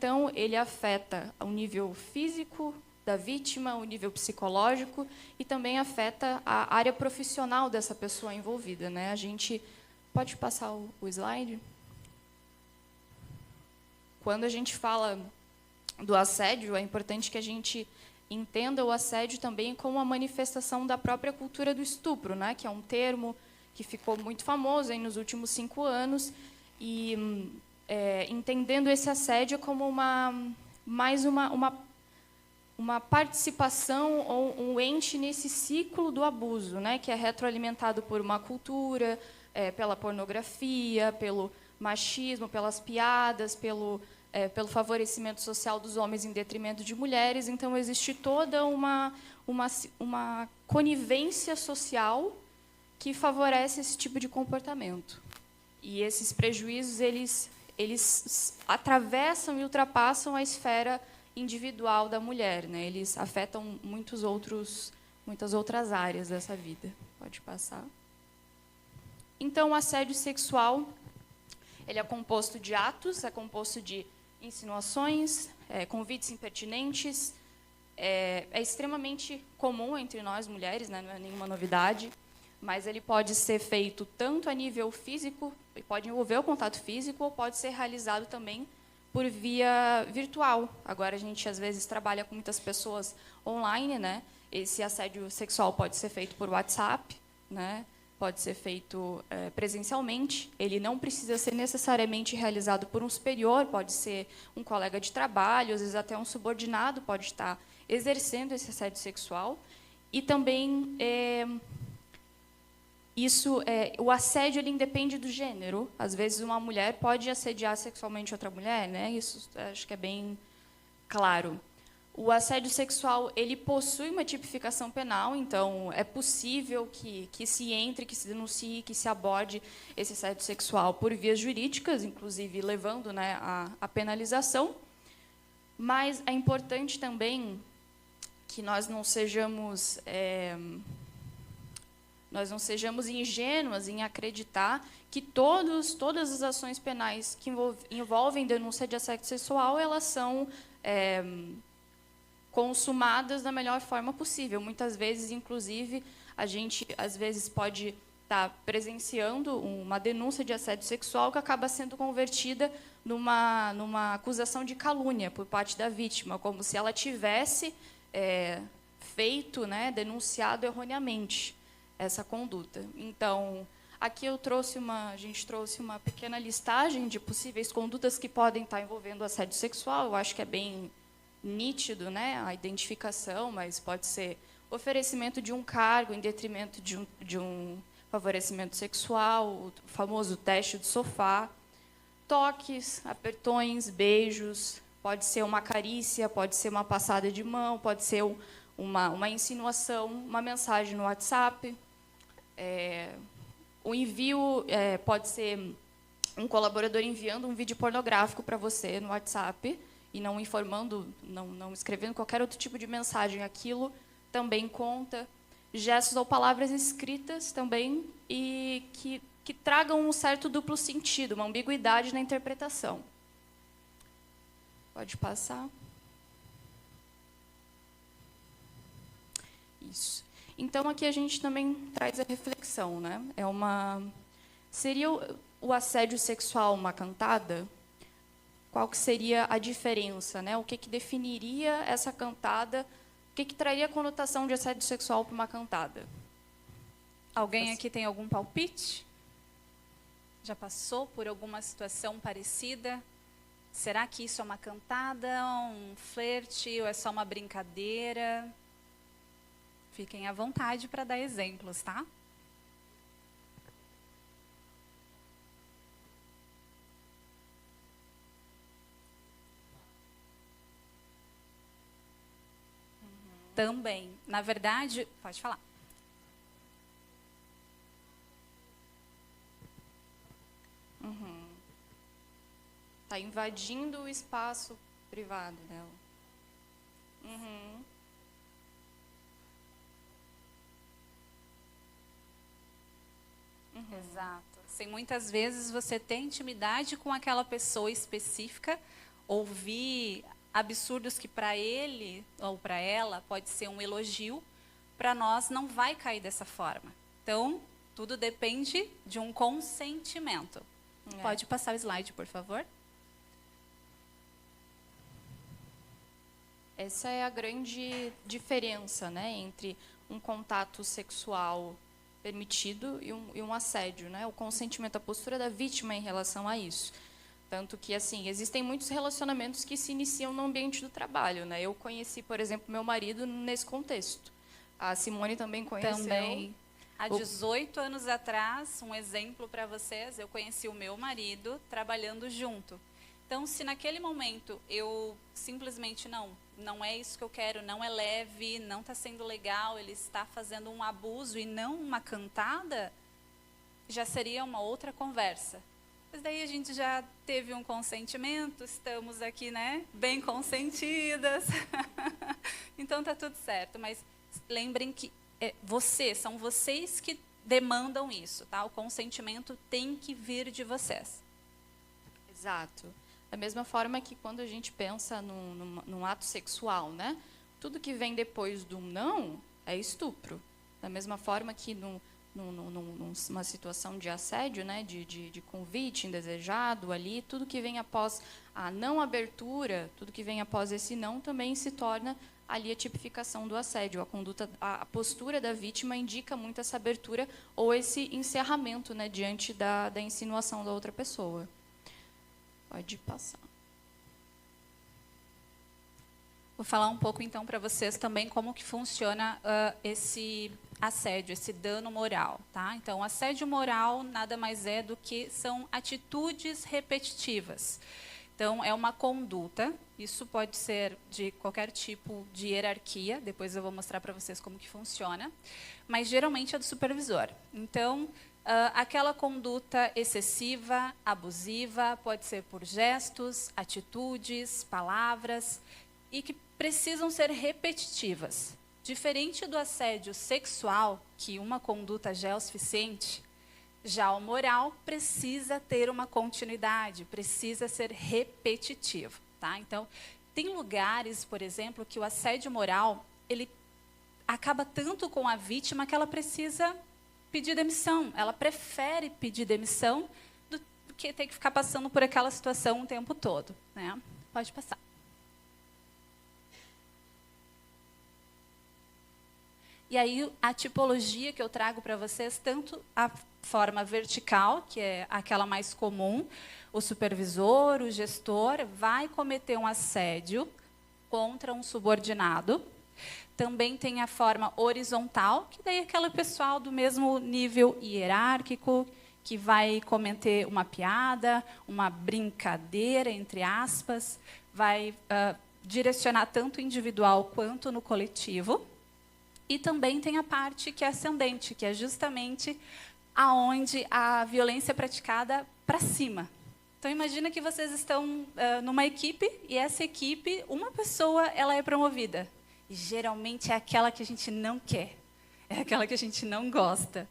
então, ele afeta o nível físico da vítima, o nível psicológico e também afeta a área profissional dessa pessoa envolvida, né? A gente pode passar o slide? Quando a gente fala do assédio, é importante que a gente entenda o assédio também como uma manifestação da própria cultura do estupro, né? Que é um termo que ficou muito famoso aí nos últimos 5 anos, e entendendo esse assédio como mais uma participação ou um ente nesse ciclo do abuso, né? Que é retroalimentado por uma cultura, pela pornografia, pelo machismo, pelas piadas, pelo favorecimento social dos homens em detrimento de mulheres. Então, existe toda uma conivência social que favorece esse tipo de comportamento. E esses prejuízos, eles atravessam e ultrapassam a esfera individual da mulher, né? Eles afetam muitas outras áreas dessa vida. Pode passar. Então, o assédio sexual, ele é composto de atos, é composto de insinuações, convites impertinentes. É extremamente comum entre nós, mulheres, né? Não é nenhuma novidade, mas ele pode ser feito tanto a nível físico, pode envolver o contato físico, ou pode ser realizado também por via virtual. Agora, a gente, às vezes, trabalha com muitas pessoas online, né? Esse assédio sexual pode ser feito por WhatsApp, né? Pode ser feito presencialmente. Ele não precisa ser necessariamente realizado por um superior, pode ser um colega de trabalho, às vezes até um subordinado pode estar exercendo esse assédio sexual. E também o assédio, ele independe do gênero. Às vezes, uma mulher pode assediar sexualmente outra mulher, né? Isso acho que é bem claro. O assédio sexual, ele possui uma tipificação penal, então é possível que se entre, que se denuncie, que se aborde esse assédio sexual por vias jurídicas, inclusive levando, né, a penalização. Mas é importante também que nós não sejamos ingênuas em acreditar que todas as ações penais que envolvem denúncia de assédio sexual, elas são consumadas da melhor forma possível. Muitas vezes, inclusive, a gente, às vezes, pode estar presenciando uma denúncia de assédio sexual que acaba sendo convertida numa acusação de calúnia por parte da vítima, como se ela tivesse feito, né, denunciado erroneamente essa conduta. Então, aqui a gente trouxe uma pequena listagem de possíveis condutas que podem estar envolvendo assédio sexual. Eu acho que é bem nítido, né, a identificação, mas pode ser oferecimento de um cargo em detrimento de um favorecimento sexual, o famoso teste do sofá, toques, apertões, beijos, pode ser uma carícia, pode ser uma passada de mão, pode ser uma insinuação, uma mensagem no WhatsApp. O envio pode ser um colaborador enviando um vídeo pornográfico para você no WhatsApp e não informando, não escrevendo qualquer outro tipo de mensagem. Aquilo também conta. Gestos ou palavras escritas também, e que tragam um certo duplo sentido, uma ambiguidade na interpretação. Pode passar. Isso. Então, aqui a gente também traz a reflexão, né? Seria o assédio sexual uma cantada? Qual que seria a diferença, né? O que definiria essa cantada? O que traria a conotação de assédio sexual para uma cantada? Alguém aqui tem algum palpite? Já passou por alguma situação parecida? Será que isso é uma cantada, um flerte, ou é só uma brincadeira? Fiquem à vontade para dar exemplos, tá? Também. Na verdade, pode falar. Está invadindo o espaço privado dela. Exato. Assim, muitas vezes você tem intimidade com aquela pessoa específica, ouvir absurdos que para ele ou para ela pode ser um elogio, para nós não vai cair dessa forma. Então, tudo depende de um consentimento. Pode passar o slide, por favor? Essa é a grande diferença, né, entre um contato sexual permitido e um assédio, né? O consentimento, a postura da vítima em relação a isso. Tanto que, assim, existem muitos relacionamentos que se iniciam no ambiente do trabalho, né? Eu conheci, por exemplo, meu marido nesse contexto. A Simone também conheceu. Também. Há 18 anos atrás, um exemplo para vocês, eu conheci o meu marido trabalhando junto. Então, se naquele momento eu simplesmente não é isso que eu quero, não é leve, não está sendo legal, ele está fazendo um abuso e não uma cantada, já seria uma outra conversa. Mas daí a gente já teve um consentimento, estamos aqui, né, bem consentidas. Então está tudo certo, mas lembrem que são vocês que demandam isso, tá? O consentimento tem que vir de vocês. Exato. Da mesma forma que quando a gente pensa num ato sexual, né? Tudo que vem depois do não é estupro. Da mesma forma que numa situação de assédio, né? De convite indesejado ali, tudo que vem após a não abertura, tudo que vem após esse não também se torna ali a tipificação do assédio. A conduta, a postura da vítima indica muito essa abertura ou esse encerramento, né? Diante da insinuação da outra pessoa. Pode passar. Vou falar um pouco, então, para vocês também como que funciona esse assédio, esse dano moral. Tá? Então, assédio moral nada mais é do que são atitudes repetitivas. Então, é uma conduta, isso pode ser de qualquer tipo de hierarquia, depois eu vou mostrar para vocês como que funciona, mas geralmente é do supervisor. Então, aquela conduta excessiva, abusiva, pode ser por gestos, atitudes, palavras, e que precisam ser repetitivas. Diferente do assédio sexual, que uma conduta já é o suficiente, já o moral precisa ter uma continuidade, precisa ser repetitivo. Tá? Então, tem lugares, por exemplo, que o assédio moral ele acaba tanto com a vítima que ela precisa pedir demissão. Ela prefere pedir demissão do que ter que ficar passando por aquela situação o tempo todo. Né? Pode passar. E aí, a tipologia que eu trago para vocês, tanto a forma vertical, que é aquela mais comum, o supervisor, o gestor, vai cometer um assédio contra um subordinado. Também tem a forma horizontal, que daí é aquele pessoal do mesmo nível hierárquico, que vai cometer uma piada, uma brincadeira, entre aspas, vai direcionar tanto individual quanto no coletivo. E também tem a parte que é ascendente, que é justamente aonde a violência é praticada para cima. Então, imagina que vocês estão numa equipe, e essa equipe, uma pessoa ela é promovida. E, geralmente, é aquela que a gente não quer. É aquela que a gente não gosta.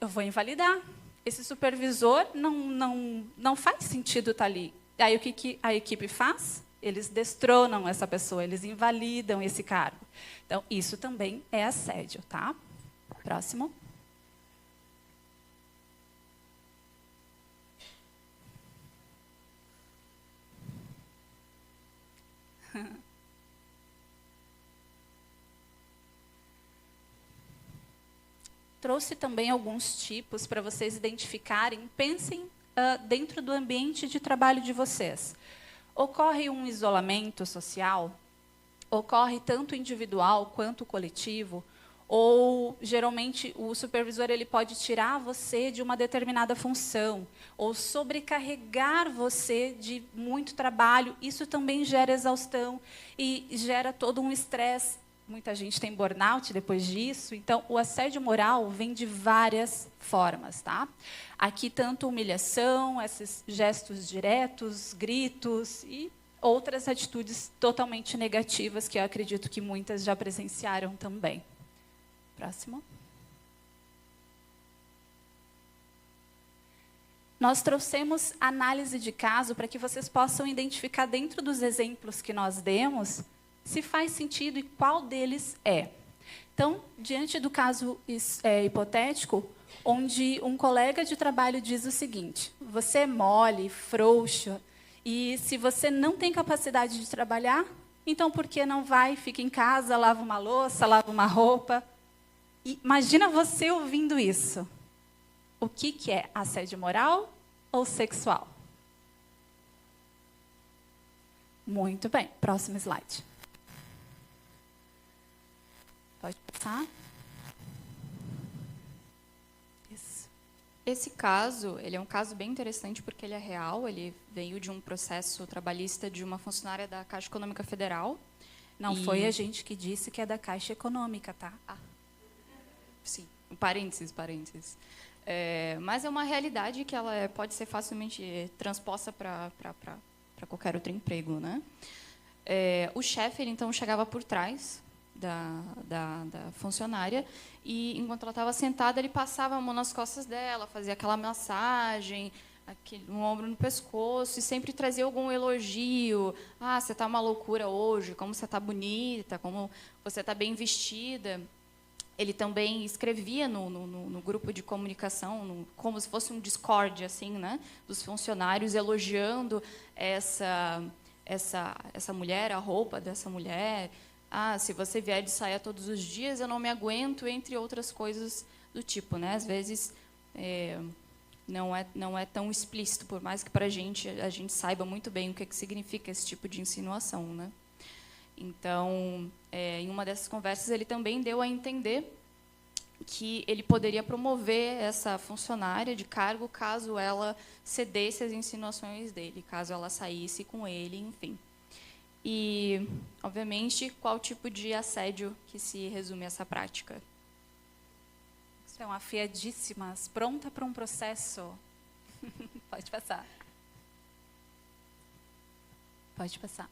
Eu vou invalidar. Esse supervisor não faz sentido estar ali. Aí, o que a equipe faz? Eles destronam essa pessoa, eles invalidam esse cargo. Então, isso também é assédio, tá? Próximo. Trouxe também alguns tipos para vocês identificarem. Pensem dentro do ambiente de trabalho de vocês. Ocorre um isolamento social? Ocorre tanto individual quanto coletivo? Ou, geralmente, o supervisor ele pode tirar você de uma determinada função, ou sobrecarregar você de muito trabalho. Isso também gera exaustão e gera todo um estresse. Muita gente tem burnout depois disso. Então, o assédio moral vem de várias formas. Tá? Aqui, tanto humilhação, esses gestos diretos, gritos e outras atitudes totalmente negativas, que eu acredito que muitas já presenciaram também. Próximo. Nós trouxemos análise de caso para que vocês possam identificar dentro dos exemplos que nós demos se faz sentido e qual deles é. Então, diante do caso hipotético, onde um colega de trabalho diz o seguinte: você é mole, frouxo, e se você não tem capacidade de trabalhar, então por que não vai, fica em casa, lava uma louça, lava uma roupa? E imagina você ouvindo isso. O que é assédio moral ou sexual? Muito bem, próximo slide. Pode passar. Isso. Esse caso, ele é um caso bem interessante porque ele é real, ele veio de um processo trabalhista de uma funcionária da Caixa Econômica Federal. Não foi a gente que disse que é da Caixa Econômica, tá? Sim, parênteses. Mas é uma realidade que ela pode ser facilmente transposta para qualquer outro emprego, né? O chefe, ele, então, chegava por trás da funcionária e, enquanto ela estava sentada, ele passava a mão nas costas dela, fazia aquela massagem, um ombro no pescoço, e sempre trazia algum elogio. Ah, você está uma loucura hoje, como você está bonita, como você está bem vestida. Ele também escrevia no grupo de comunicação, como se fosse um Discord, assim, né, dos funcionários, elogiando essa mulher, a roupa dessa mulher. Ah, se você vier de saia todos os dias, eu não me aguento, entre outras coisas do tipo, né? Às vezes não é tão explícito, por mais que para a gente saiba muito bem o que significa esse tipo de insinuação, né? Então, em uma dessas conversas, ele também deu a entender que ele poderia promover essa funcionária de cargo caso ela cedesse às insinuações dele, caso ela saísse com ele, enfim. E, obviamente, qual tipo de assédio que se resume essa prática? Estão afiadíssimas, pronta para um processo. Pode passar. Pode passar.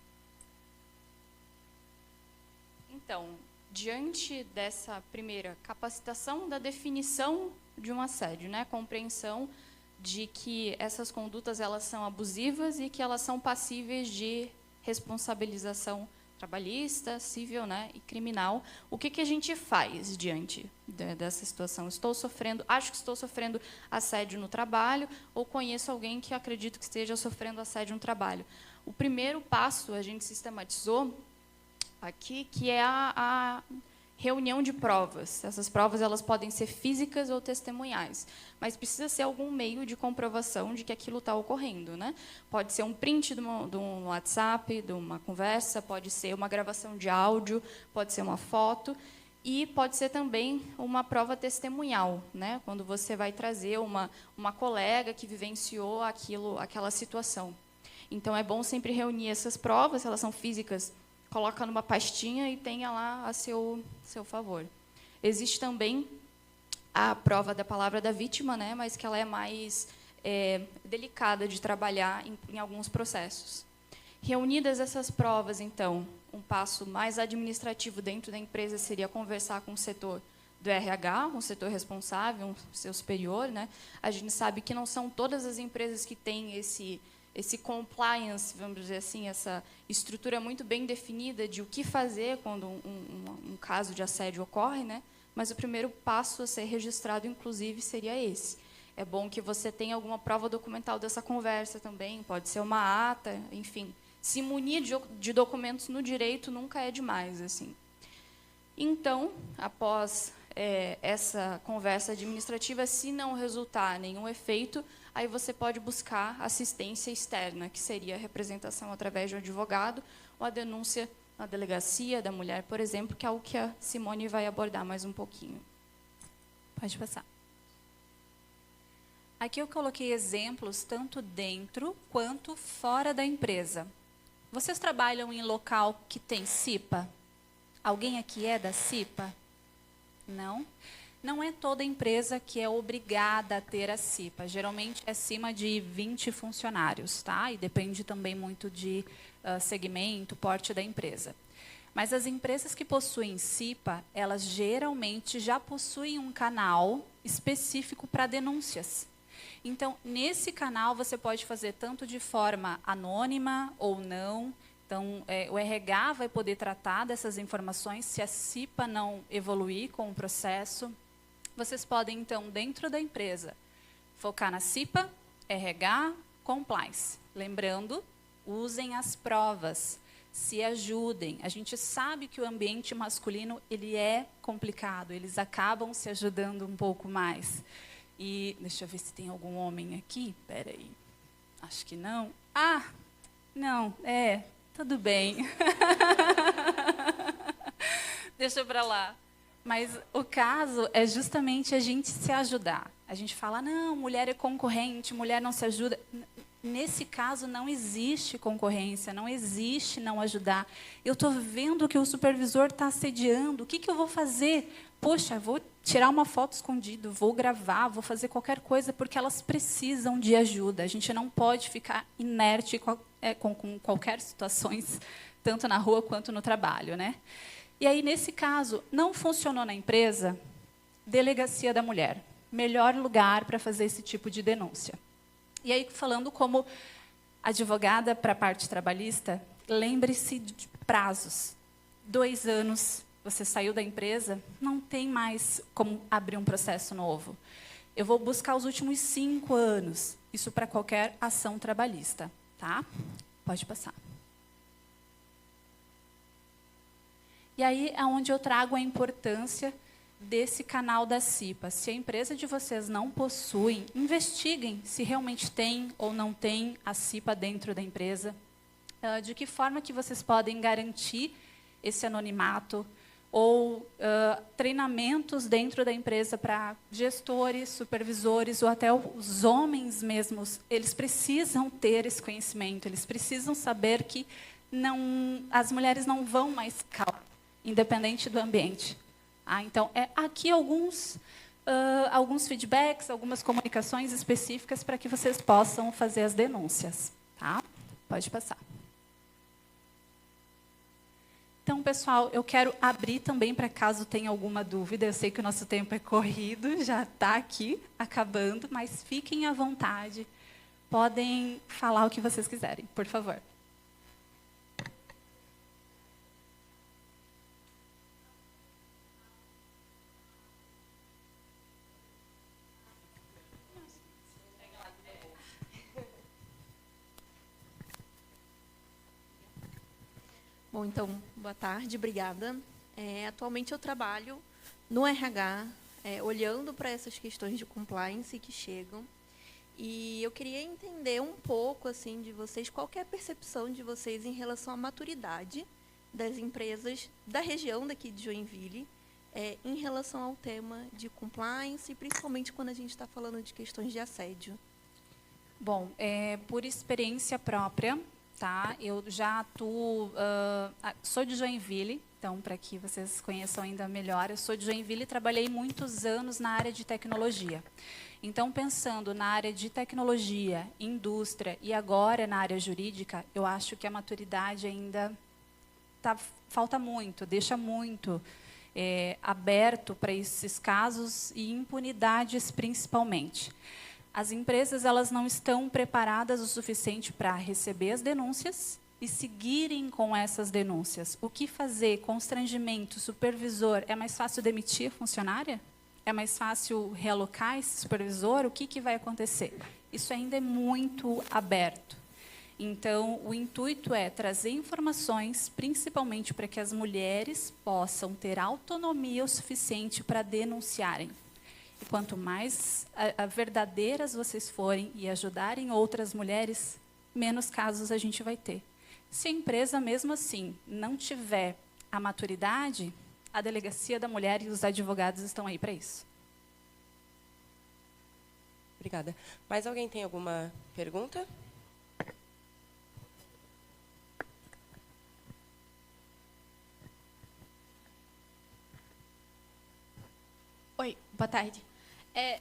Então, diante dessa primeira capacitação da definição de um assédio, né, compreensão de que essas condutas elas são abusivas e que elas são passíveis de responsabilização trabalhista, civil, né, e criminal. O que a gente faz diante dessa situação? Acho que estou sofrendo assédio no trabalho, ou conheço alguém que acredito que esteja sofrendo assédio no trabalho. O primeiro passo a gente sistematizou aqui, que é a reunião de provas. Essas provas elas podem ser físicas ou testemunhais, mas precisa ser algum meio de comprovação de que aquilo está ocorrendo, né? Pode ser um print de um WhatsApp, de uma conversa, pode ser uma gravação de áudio, pode ser uma foto, e pode ser também uma prova testemunhal, né? Quando você vai trazer uma colega que vivenciou aquela situação. Então, é bom sempre reunir essas provas, elas são físicas, coloca numa pastinha e tenha lá a seu favor. Existe também a prova da palavra da vítima, né, mas que ela é mais delicada de trabalhar em alguns processos. Reunidas essas provas, então, um passo mais administrativo dentro da empresa seria conversar com o setor do RH, um setor responsável, um seu superior, né? A gente sabe que não são todas as empresas que têm esse compliance, vamos dizer assim, essa estrutura muito bem definida de o que fazer quando um caso de assédio ocorre, né? Mas o primeiro passo a ser registrado, inclusive, seria esse. É bom que você tenha alguma prova documental dessa conversa também, pode ser uma ata, enfim. Se munir de documentos no direito nunca é demais, assim. Então, após essa conversa administrativa, se não resultar nenhum efeito, aí você pode buscar assistência externa, que seria a representação através de um advogado, ou a denúncia na delegacia da mulher, por exemplo, que é algo que a Simone vai abordar mais um pouquinho. Pode passar. Aqui eu coloquei exemplos tanto dentro quanto fora da empresa. Vocês trabalham em local que tem CIPA? Alguém aqui é da CIPA? Não? Não é toda empresa que é obrigada a ter a CIPA. Geralmente é acima de 20 funcionários, tá? E depende também muito de segmento, porte da empresa. Mas as empresas que possuem CIPA, elas geralmente já possuem um canal específico para denúncias. Então, nesse canal, você pode fazer tanto de forma anônima ou não. Então, o RH vai poder tratar dessas informações se a CIPA não evoluir com o processo. Vocês podem, então, dentro da empresa, focar na CIPA, RH, Compliance. Lembrando, usem as provas, se ajudem. A gente sabe que o ambiente masculino ele é complicado, eles acabam se ajudando um pouco mais. E deixa eu ver se tem algum homem aqui. Espera aí. Acho que não. Ah, não, tudo bem. Deixa para lá. Mas o caso é justamente a gente se ajudar. A gente fala, não, mulher é concorrente, mulher não se ajuda. Nesse caso, não existe concorrência, não existe não ajudar. Eu estou vendo que o supervisor está assediando, o que eu vou fazer? Poxa, vou tirar uma foto escondida, vou gravar, vou fazer qualquer coisa, porque elas precisam de ajuda. A gente não pode ficar inerte com qualquer situações, tanto na rua quanto no trabalho, né? E aí, nesse caso, não funcionou na empresa, delegacia da mulher. Melhor lugar para fazer esse tipo de denúncia. E aí, falando como advogada para a parte trabalhista, lembre-se de prazos. 2 anos, você saiu da empresa, não tem mais como abrir um processo novo. Eu vou buscar os últimos 5 anos. Isso para qualquer ação trabalhista. Tá? Pode passar. E aí é onde eu trago a importância desse canal da CIPA. Se a empresa de vocês não possui, investiguem se realmente tem ou não tem a CIPA dentro da empresa. De que forma que vocês podem garantir esse anonimato ou treinamentos dentro da empresa para gestores, supervisores ou até os homens mesmos. Eles precisam ter esse conhecimento, eles precisam saber que as mulheres não vão mais ficar, independente do ambiente. Então, aqui alguns feedbacks, algumas comunicações específicas para que vocês possam fazer as denúncias. Tá? Pode passar. Então, pessoal, eu quero abrir também para caso tenha alguma dúvida. Eu sei que o nosso tempo é corrido, já está aqui, acabando, mas fiquem à vontade. Podem falar o que vocês quiserem, por favor. Bom, então, boa tarde, obrigada. Atualmente eu trabalho no RH, olhando para essas questões de compliance que chegam. E eu queria entender um pouco assim, de vocês, qual que é a percepção de vocês em relação à maturidade das empresas da região daqui de Joinville, em relação ao tema de compliance, principalmente quando a gente está falando de questões de assédio. Bom, por experiência própria, tá? Eu já atuo, sou de Joinville, então, para que vocês conheçam ainda melhor, eu sou de Joinville e trabalhei muitos anos na área de tecnologia. Então, pensando na área de tecnologia, indústria e agora na área jurídica, eu acho que a maturidade ainda falta muito, deixa muito aberto para esses casos e impunidades principalmente. As empresas elas não estão preparadas o suficiente para receber as denúncias e seguirem com essas denúncias. O que fazer? Constrangimento, supervisor. É mais fácil demitir a funcionária? É mais fácil realocar esse supervisor? O que vai acontecer? Isso ainda é muito aberto. Então, o intuito é trazer informações, principalmente para que as mulheres possam ter autonomia o suficiente para denunciarem. E quanto mais verdadeiras vocês forem e ajudarem outras mulheres, menos casos a gente vai ter. Se a empresa, mesmo assim, não tiver a maturidade, a Delegacia da Mulher e os advogados estão aí para isso. Obrigada. Mais alguém tem alguma pergunta? Oi, boa tarde.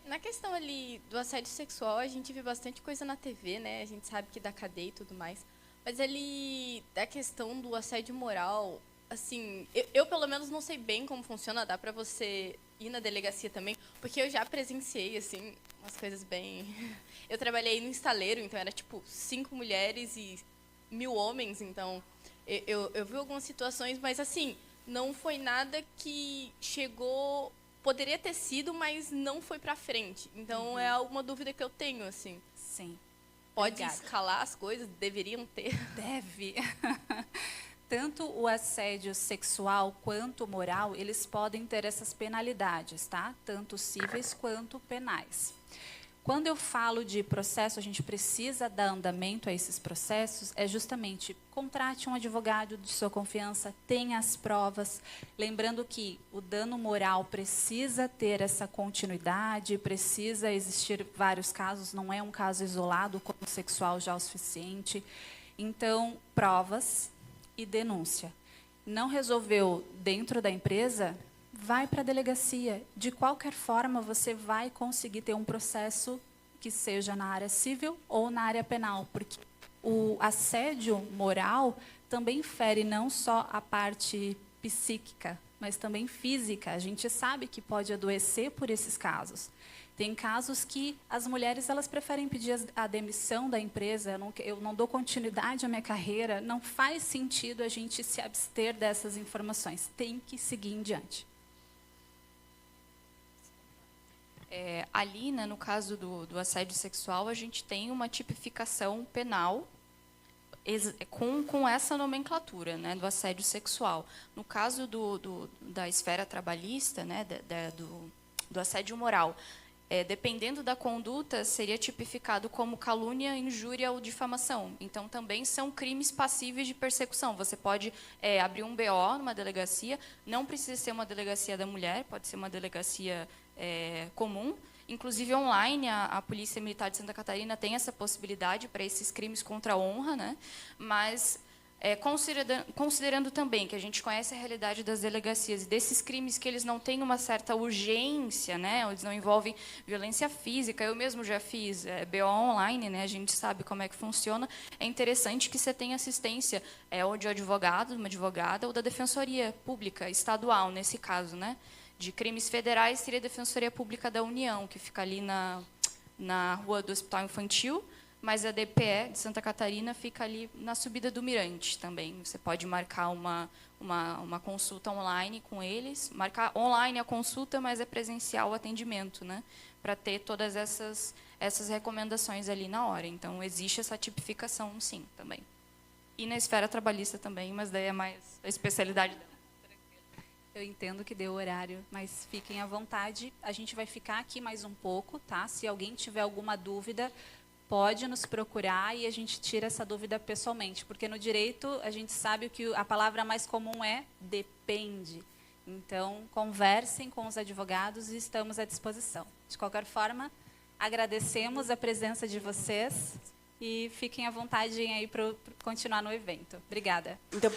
Na questão ali do assédio sexual, a gente vê bastante coisa na TV, né? A gente sabe que dá cadeia e tudo mais. Mas ali, da questão do assédio moral, assim, eu pelo menos não sei bem como funciona. Dá para você ir na delegacia também, porque eu já presenciei, assim, umas coisas bem... Eu trabalhei no estaleiro, então era, tipo, 5 mulheres e 1000 homens, então eu vi algumas situações, mas, assim, não foi nada que chegou... Poderia ter sido, mas não foi pra frente. Então, é alguma dúvida que eu tenho, assim. Sim. Pode Obrigada. escalar as coisas? Deveriam ter. Deve. Tanto o assédio sexual quanto o moral, eles podem ter essas penalidades, tá? Tanto cíveis quanto penais. Quando eu falo de processo, a gente precisa dar andamento a esses processos, é justamente contrate um advogado de sua confiança, tenha as provas, lembrando que o dano moral precisa ter essa continuidade, precisa existir vários casos, não é um caso isolado como o sexual já o suficiente. Então, provas e denúncia. Não resolveu dentro da empresa? Vai para a delegacia. De qualquer forma, você vai conseguir ter um processo que seja na área civil ou na área penal, porque o assédio moral também fere não só a parte psíquica, mas também física. A gente sabe que pode adoecer por esses casos. Tem casos que as mulheres elas preferem pedir a demissão da empresa, eu não dou continuidade à minha carreira, não faz sentido a gente se abster dessas informações, tem que seguir em diante. Ali, né, no caso do assédio sexual, a gente tem uma tipificação penal com essa nomenclatura, né, do assédio sexual. No caso da esfera trabalhista, né, do assédio moral, dependendo da conduta, seria tipificado como calúnia, injúria ou difamação. Então, também são crimes passíveis de persecução. Você pode abrir um BO numa delegacia, não precisa ser uma delegacia da mulher, pode ser uma delegacia comum. Inclusive, online, a Polícia Militar de Santa Catarina tem essa possibilidade para esses crimes contra a honra, né? Mas, considerando também que a gente conhece a realidade das delegacias e desses crimes que eles não têm uma certa urgência, né? Eles não envolvem violência física. Eu mesmo já fiz BO online, né? A gente sabe como é que funciona. É interessante que você tenha assistência ou de advogado, uma advogada, ou da Defensoria Pública Estadual, nesse caso, né? De crimes federais, seria a Defensoria Pública da União, que fica ali na rua do Hospital Infantil, mas a DPE de Santa Catarina fica ali na subida do Mirante também. Você pode marcar uma consulta online com eles, marcar online a consulta, mas é presencial o atendimento, né? Para ter todas essas recomendações ali na hora. Então, existe essa tipificação, sim, também. E na esfera trabalhista também, mas daí é mais a especialidade dela. Eu entendo que deu horário, mas fiquem à vontade. A gente vai ficar aqui mais um pouco, tá? Se alguém tiver alguma dúvida, pode nos procurar e a gente tira essa dúvida pessoalmente. Porque no direito, a gente sabe que a palavra mais comum é depende. Então, conversem com os advogados e estamos à disposição. De qualquer forma, agradecemos a presença de vocês e fiquem à vontade aí para continuar no evento. Obrigada. Então,